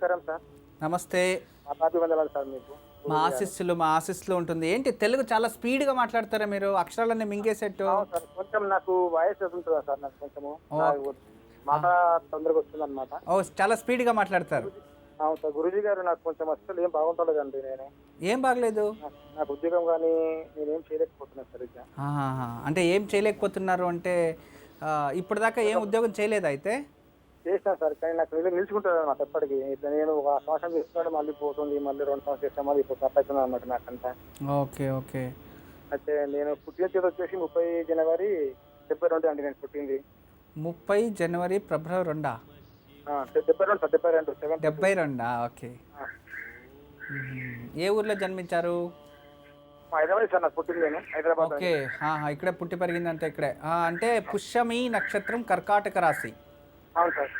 నమస్కారం సార్. నమస్తే. పాదాభివందనాలు సార్ మీకు. మా ఆశీస్సులు ఉంటుంది. ఏంటి తెలుగు చాలా స్పీడ్గా మాట్లాడతారా మీరు? అక్షరాలన్నీ మింగేసేట్టు. అవును సార్, కొంచెం నాకు వాయిస్ ఉంటుందా సార్, నాకు కొంచెము మాట తొందరగా వస్తుంది అనమాట. ఓ, చాలా స్పీడ్గా మాట్లాడతారు. అవును సార్, గురూజీ గారు నాకు కొంచెం అసలు ఏం బాగుంటలేదండి. నేను ఏం బాగలేదు? నాకు ఉద్యోగం కానీ నేనేం చేయలేకపోతున్నాను సార్. ఇక అంటే ఏం చేయలేకపోతున్నారు అంటే ఇప్పటిదాకా ఏం ఉద్యోగం చేయలేదు అయితే? చేసినా సార్, కానీ నాకు నిలుచుకుంటుంది అనమాట ఎప్పటికీ. ఇట్లా నేను ఒక సంవత్సరం చేస్తున్నాడు, మళ్ళీ పోతుంది, మళ్ళీ 2 సంవత్సరాలు చేస్తాను, మళ్ళీ ఇప్పుడు తప్పవుతుంది అనమాట నాకంతా. Okay okay. అయితే నేను పుట్టిన తేదీ వచ్చేసి 30 జనవరి 72 అండి. నేను పుట్టింది 30 జనవరి ఫిబ్రవరి 2. 72. ఓకే. ఏ ఊర్లో జన్మించారు? హైదరాబాద్ సార్, నాకు పుట్టింది నేను హైదరాబాద్. ఓకే, ఇక్కడే పుట్టి పెరిగిందంటే ఇక్కడే. అంటే పుష్యమి నక్షత్రం, కర్కాటక రాశి. అవును సార్.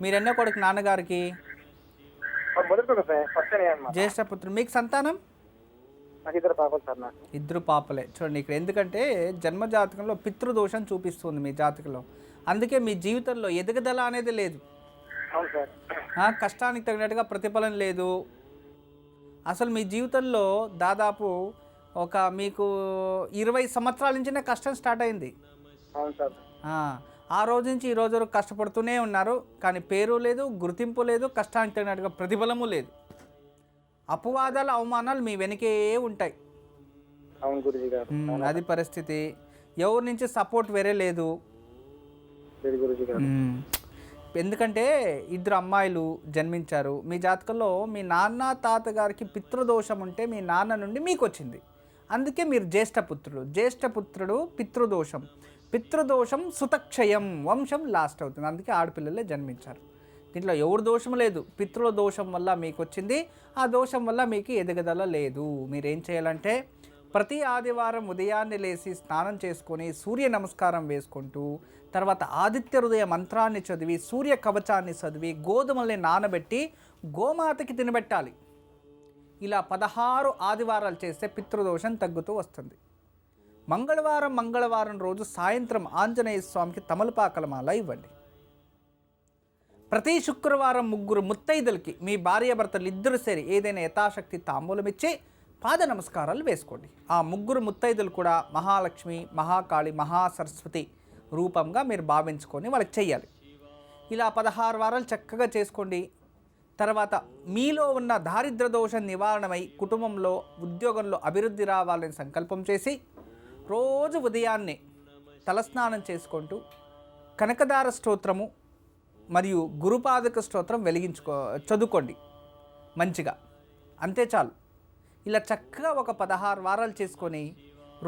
మీరు ఎన్నో కొడుకు నాన్నగారికి? జ్యేష్ఠ పుత్రుడు. మీకు సంతానం? నాకు 2 పాపలు సార్. నాకు 2 పాపలే. చూడండి ఇక్కడ, ఎందుకంటే జన్మ జాతకంలో పితృదోషం చూపిస్తుంది మీ జాతకంలో. అందుకే మీ జీవితంలో ఎదుగుదల అనేది లేదు. అవును సార్. కష్టానికి తగినట్టుగా ప్రతిఫలం లేదు. అసలు మీ జీవితంలో దాదాపు ఒక మీకు 20 సంవత్సరాల నుంచినే కష్టం స్టార్ట్ అయింది. అవును సార్. ఆ రోజు నుంచి ఈ రోజు వరకు కష్టపడుతూనే ఉన్నారు, కానీ పేరు లేదు, గుర్తింపు లేదు, కష్టానికి తగినట్టుగా ప్రతిఫలము లేదు. అపవాదాలు, అవమానాలు మీ వెనకే ఉంటాయి. అవును గురుజీ గారు. అది పరిస్థితి. ఎవరి నుంచి సపోర్ట్ వేరే లేదు. ఎందుకంటే 2 అమ్మాయిలు జన్మించారు మీ జాతకంలో. మీ నాన్న తాతగారికి పితృదోషం ఉంటే మీ నాన్న నుండి మీకు వచ్చింది. అందుకే మీరు జ్యేష్ఠపుత్రుడు. జ్యేష్ఠపుత్రుడు పితృదోషం. పితృదోషం సుతక్షయం, వంశం లాస్ట్ అవుతుంది. అందుకే ఆడపిల్లలే జన్మించారు. దీంట్లో ఎవరు దోషం లేదు. పితృల దోషం వల్ల మీకు వచ్చింది. ఆ దోషం వల్ల మీకు ఎదుగుదల లేదు. మీరేం చేయాలంటే ప్రతి ఆదివారం ఉదయాన్నే లేచి స్నానం చేసుకొని సూర్య నమస్కారం వేసుకుంటూ, తర్వాత ఆదిత్య హృదయ మంత్రాన్ని చదివి, సూర్య కవచాన్ని చదివి, గోధుమల్ని నానబెట్టి గోమాతకి తినబెట్టాలి. ఇలా 16 ఆదివారాలు చేస్తే పితృదోషం తగ్గుతూ వస్తుంది. మంగళవారం రోజు సాయంత్రం ఆంజనేయ స్వామికి తమలపాకల మాల ఇవ్వండి. ప్రతి శుక్రవారం 3 ముత్తైదులకి మీ భార్యాభర్తలు 2 సేరి ఏదైనా యథాశక్తి తాంబూలం ఇచ్చి పాద నమస్కారాలు వేసుకోండి. ఆ 3 ముత్తైదులు కూడా మహాలక్ష్మి, మహాకాళి, మహాసరస్వతి రూపంగా మీరు భావించుకొని వాళ్ళకి చెయ్యాలి. ఇలా 16 వారాలు చక్కగా చేసుకోండి. తర్వాత మీలో ఉన్న దారిద్ర దోషం నివారణమై కుటుంబంలో, ఉద్యోగంలో అభివృద్ధి రావాలని సంకల్పం చేసి రోజు ఉదయాన్నే తలస్నానం చేసుకుంటూ కనకదార స్తోత్రము మరియు గురుపాదక స్తోత్రం చదువుకోండి మంచిగా. అంతే చాలు. ఇలా చక్కగా ఒక 16 వారాలు చేసుకొని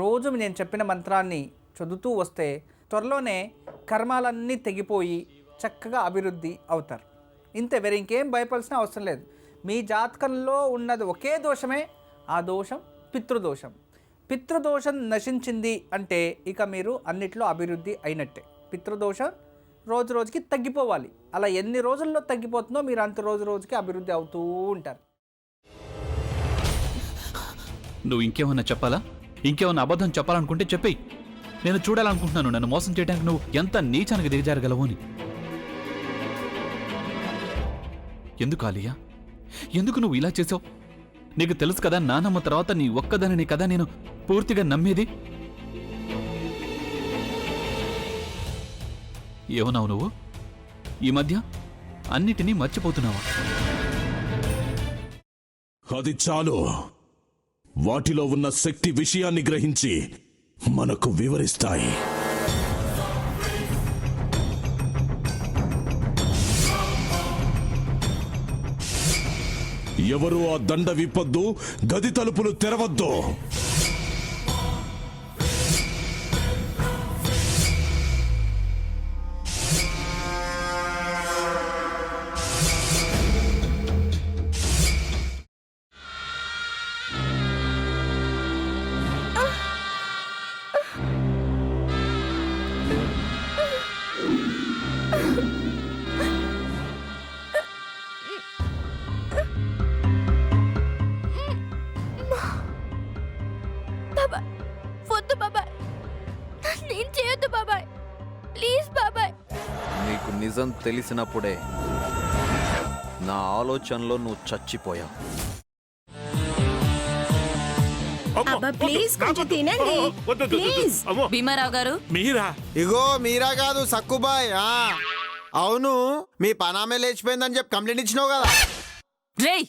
రోజు నేను చెప్పిన మంత్రాన్ని చదువుతూ వస్తే త్వరలోనే కర్మాలన్నీ తెగిపోయి చక్కగా అభివృద్ధి అవుతారు. ఇంతే, వేరే ఇంకేం భయపడాల్సిన అవసరం లేదు. మీ జాతకంలో ఉన్నది ఒకే దోషమే, ఆ దోషం పితృదోషం. పితృదోషం నశించింది అంటే ఇక మీరు అన్నిట్లో అభివృద్ధి అయినట్టే. పితృదోషం రోజు రోజుకి తగ్గిపోవాలి. అలా ఎన్ని రోజుల్లో తగ్గిపోతుందో మీరు అంత రోజుకి అభివృద్ధి అవుతూ ఉంటారు. నువ్వు ఇంకేమన్నా చెప్పాలా? ఇంకేమన్నా అబద్ధం చెప్పాలనుకుంటే చెప్పేయి. నేను చూడాలనుకుంటున్నాను నన్ను మోసం చేయడానికి నువ్వు ఎంత నీచానికి దిగజారగలవు అని. ఎందుకు ఆలియా, ఎందుకు నువ్వు ఇలా చేసావు? నీకు తెలుసు కదా, నానమ్మ తర్వాత నీ ఒక్కదానిని కదా నేను పూర్తిగా నమ్మేది. ఏమన్నావు నువ్వు? ఈ మధ్య అన్నిటినీ మర్చిపోతున్నావా? అది చాలు. వాటిలో ఉన్న శక్తి విషయాన్ని గ్రహించి మనకు వివరిస్తాయి. ఎవరు ఆ దండ విప్పొద్దు, గది తలుపులు తెరవద్దు. నీకు నిజం తెలిసినప్పుడే నా ఆలోచనలో నువ్వు చచ్చిపోయావు. అబ్బా ప్లీజ్ కొంచెం తినండి ప్లీజ్. భీమారావు గారు మీరా? ఇగో మీరా కాదు సక్కుబాయ్. అవును, మీ పనామే లేచిపోయిందని చెప్పి కంప్లైంట్ ఇచ్చినావు కదా. రేయ్,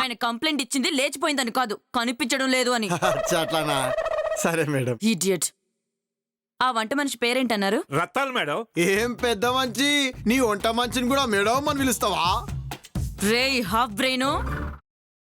ఆయన కంప్లైంట్ ఇచ్చింది లేచిపోయిందని కాదు, కనిపించడం లేదు అని. అట్లానా? సరే మేడం. ఇడియట్. ఆ వంట మనిషి పేరేంటన్నారు? రత్తాలు మేడం. ఏం పెద్ద మంచి, నీ వంట మంచిని కూడా మేడం అని పిలుస్తావా? రేయ్ హాఫ్ బ్రెయిన్,